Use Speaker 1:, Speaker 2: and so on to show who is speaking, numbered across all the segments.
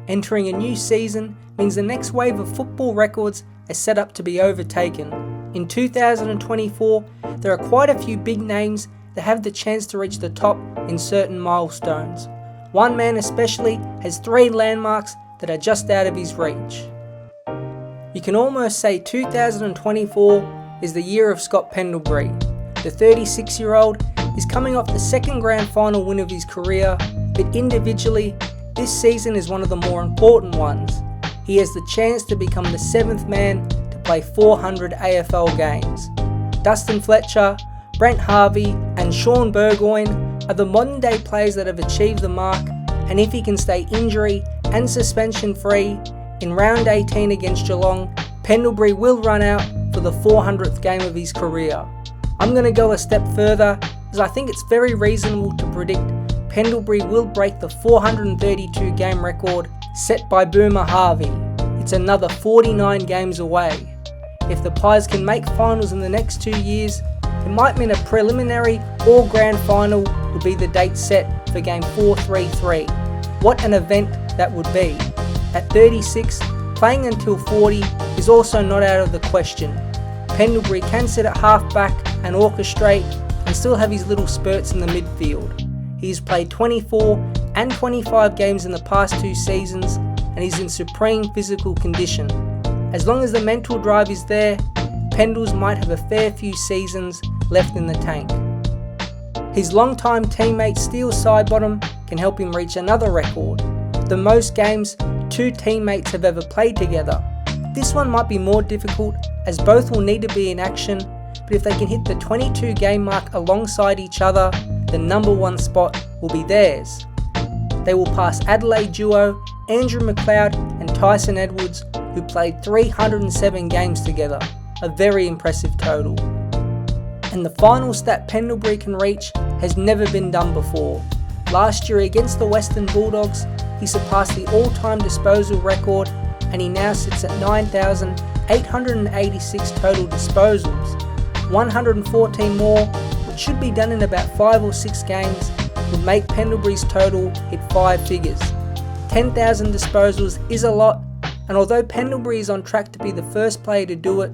Speaker 1: Entering a new season means the next wave of football records are set up to be overtaken. In 2024, there are quite a few big names that have the chance to reach the top in certain milestones. One man especially has 3 landmarks that are just out of his reach. You can almost say 2024 is the year of Scott Pendlebury. The 36-year-old is coming off the second grand final win of his career, but individually, this season is one of the more important ones. He has the chance to become the 7th man to play 400 AFL games. Dustin Fletcher, Brent Harvey and Sean Burgoyne are the modern day players that have achieved the mark, and if he can stay injury and suspension free, in round 18 against Geelong, Pendlebury will run out for the 400th game of his career. I'm going to go a step further, as I think it's very reasonable to predict Pendlebury will break the 432 game record set by Boomer Harvey. It's another 49 games away. If the Pies can make finals in the next 2 years, it might mean a preliminary or grand final will be the date set for game 433. What an event that would be. At 36, playing until 40 is also not out of the question. Pendlebury can sit at half-back and orchestrate and still have his little spurts in the midfield. He's played 24 and 25 games in the past 2 seasons and he's in supreme physical condition. As long as the mental drive is there, Pendles might have a fair few seasons left in the tank. His longtime teammate Steele Sidebottom can help him reach another record, the most games 2 teammates have ever played together. This one might be more difficult as both will need to be in action, but if they can hit the 22 game mark alongside each other, the number 1 spot will be theirs. They will pass Adelaide duo Andrew McLeod and Tyson Edwards, who played 307 games together, a very impressive total. And the final stat Pendlebury can reach has never been done before. Last year against the Western Bulldogs, he surpassed the all-time disposal record and he now sits at 9,886 total disposals. 114 more, which should be done in about 5 or 6 games, would make Pendlebury's total hit 5 figures. 10,000 disposals is a lot, and although Pendlebury is on track to be the first player to do it,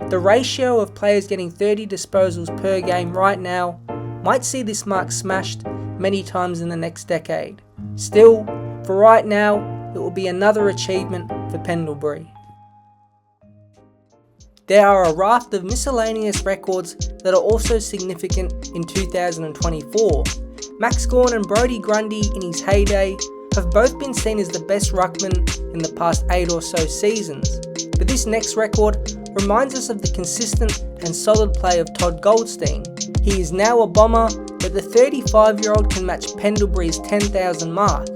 Speaker 1: the ratio of players getting 30 disposals per game right now might see this mark smashed many times in the next decade. Still, for right now, it will be another achievement for Pendlebury. There are a raft of miscellaneous records that are also significant in 2024. Max Gawn and Brodie Grundy in his heyday have both been seen as the best ruckman in the past 8 or so seasons. But this next record reminds us of the consistent and solid play of Todd Goldstein. He is now a Bomber, but the 35-year-old can match Pendlebury's 10,000 mark,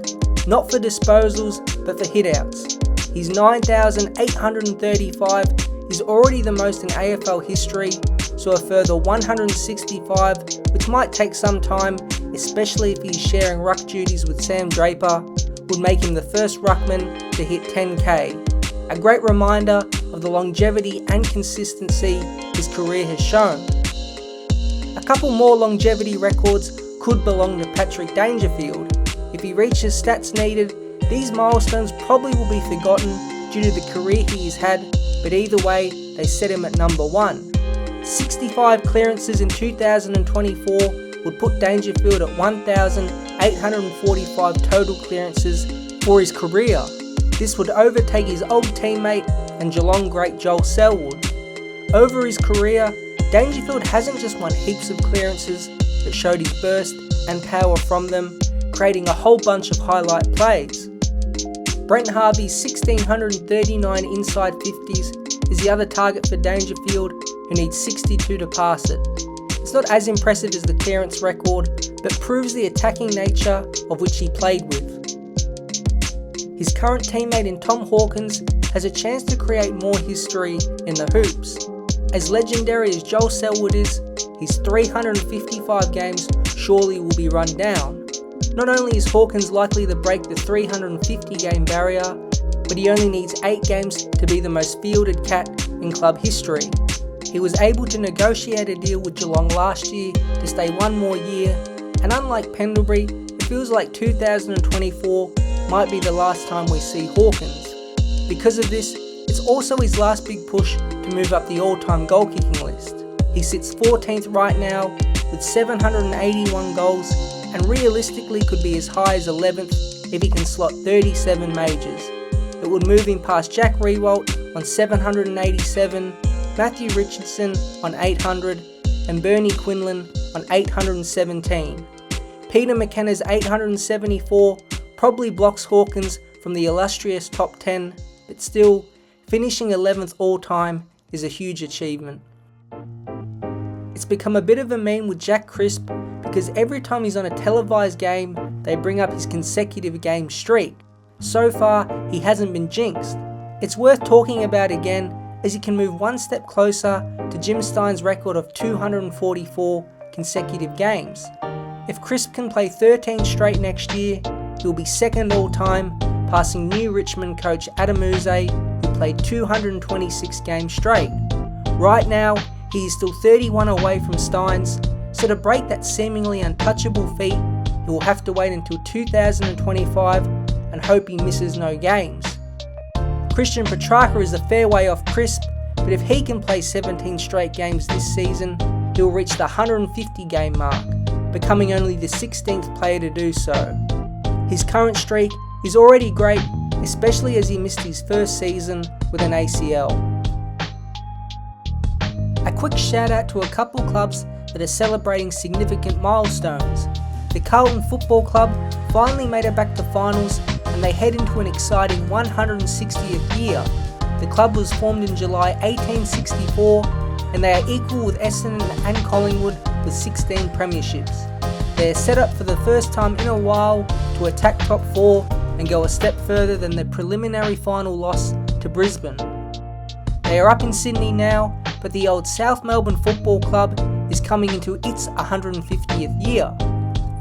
Speaker 1: not for disposals, but for hitouts. His 9,835 is already the most in AFL history, so a further 165, which might take some time, especially if he's sharing ruck duties with Sam Draper, would make him the first ruckman to hit 10k. A great reminder of the longevity and consistency his career has shown. A couple more longevity records could belong to Patrick Dangerfield. If he reaches stats needed, these milestones probably will be forgotten due to the career he has had, but either way, they set him at number 1. 65 clearances in 2024 would put Dangerfield at 1,845 total clearances for his career. This would overtake his old teammate and Geelong great Joel Selwood. Over his career, Dangerfield hasn't just won heaps of clearances, but showed his burst and power from them, creating a whole bunch of highlight plays. Brent Harvey's 1,639 inside 50s is the other target for Dangerfield, who needs 62 to pass it. It's not as impressive as the clearance record, but proves the attacking nature of which he played with. His current teammate in Tom Hawkins has a chance to create more history in the hoops. As legendary as Joel Selwood is, his 355 games surely will be run down. Not only is Hawkins likely to break the 350 game barrier, but he only needs 8 games to be the most fielded cat in club history. He was able to negotiate a deal with Geelong last year to stay 1 more year, and unlike Pendlebury, it feels like 2024 might be the last time we see Hawkins. Because of this, it's also his last big push to move up the all-time goal-kicking list. He sits 14th right now with 781 goals and realistically could be as high as 11th if he can slot 37 majors. It would move him past Jack Riewoldt on 787, Matthew Richardson on 800 and Bernie Quinlan on 817. Peter McKenna's 874 probably blocks Hawkins from the illustrious top 10, but still, finishing 11th all time is a huge achievement. It's become a bit of a meme with Jack Crisp because every time he's on a televised game, they bring up his consecutive game streak. So far, he hasn't been jinxed. It's worth talking about again as he can move one step closer to Jim Stein's record of 244 consecutive games. If Crisp can play 13 straight next year, he'll be second all time, passing new Richmond coach Adam Uze, who played 226 games straight. Right now, he is still 31 away from Stein's, so to break that seemingly untouchable feat, he will have to wait until 2025 and hope he misses no games. Christian Petrarca is a fair way off Crisp, but if he can play 17 straight games this season, he will reach the 150 game mark, becoming only the 16th player to do so. His current streak is already great, especially as he missed his first season with an ACL. A quick shout out to a couple clubs that are celebrating significant milestones. The Carlton Football Club finally made it back to finals and they head into an exciting 160th year. The club was formed in July 1864 and they are equal with Essendon and Collingwood with 16 premierships. They are set up for the first time in a while to attack top 4 and go a step further than their preliminary final loss to Brisbane. They are up in Sydney now, but the old South Melbourne Football Club is coming into its 150th year.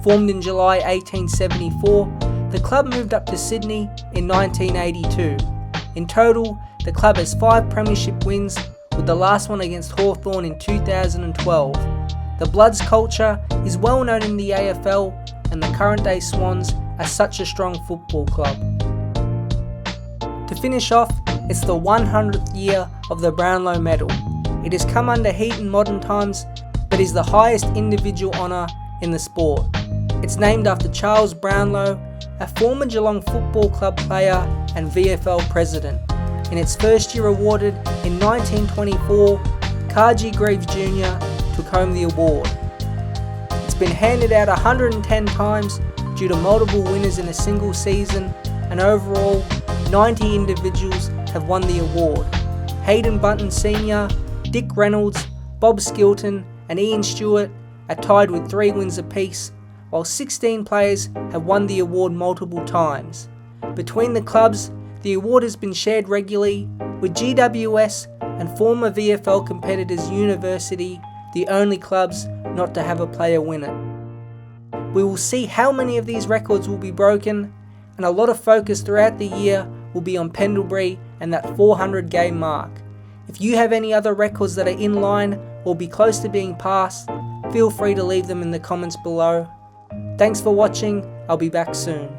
Speaker 1: Formed in July 1874, the club moved up to Sydney in 1982. In total, the club has 5 premiership wins, with the last one against Hawthorn in 2012. The Bloods culture is well known in the AFL, and the current day Swans are such a strong football club. To finish off, it's the 100th year of the Brownlow Medal. It has come under heat in modern times, but is the highest individual honour in the sport. It's named after Charles Brownlow, a former Geelong Football Club player and VFL president. In its first year awarded in 1924, Cargie Greaves Jr. took home the award. It's been handed out 110 times due to multiple winners in a single season, and overall, 90 individuals have won the award. Hayden Bunton Sr., Dick Reynolds, Bob Skilton and Ian Stewart are tied with 3 wins apiece, while 16 players have won the award multiple times. Between the clubs, the award has been shared regularly, with GWS and former VFL competitors University the only clubs not to have a player win it. We will see how many of these records will be broken, and a lot of focus throughout the year will be on Pendlebury and that 400 game mark. If you have any other records that are in line or be close to being passed, feel free to leave them in the comments below. Thanks for watching, I'll be back soon.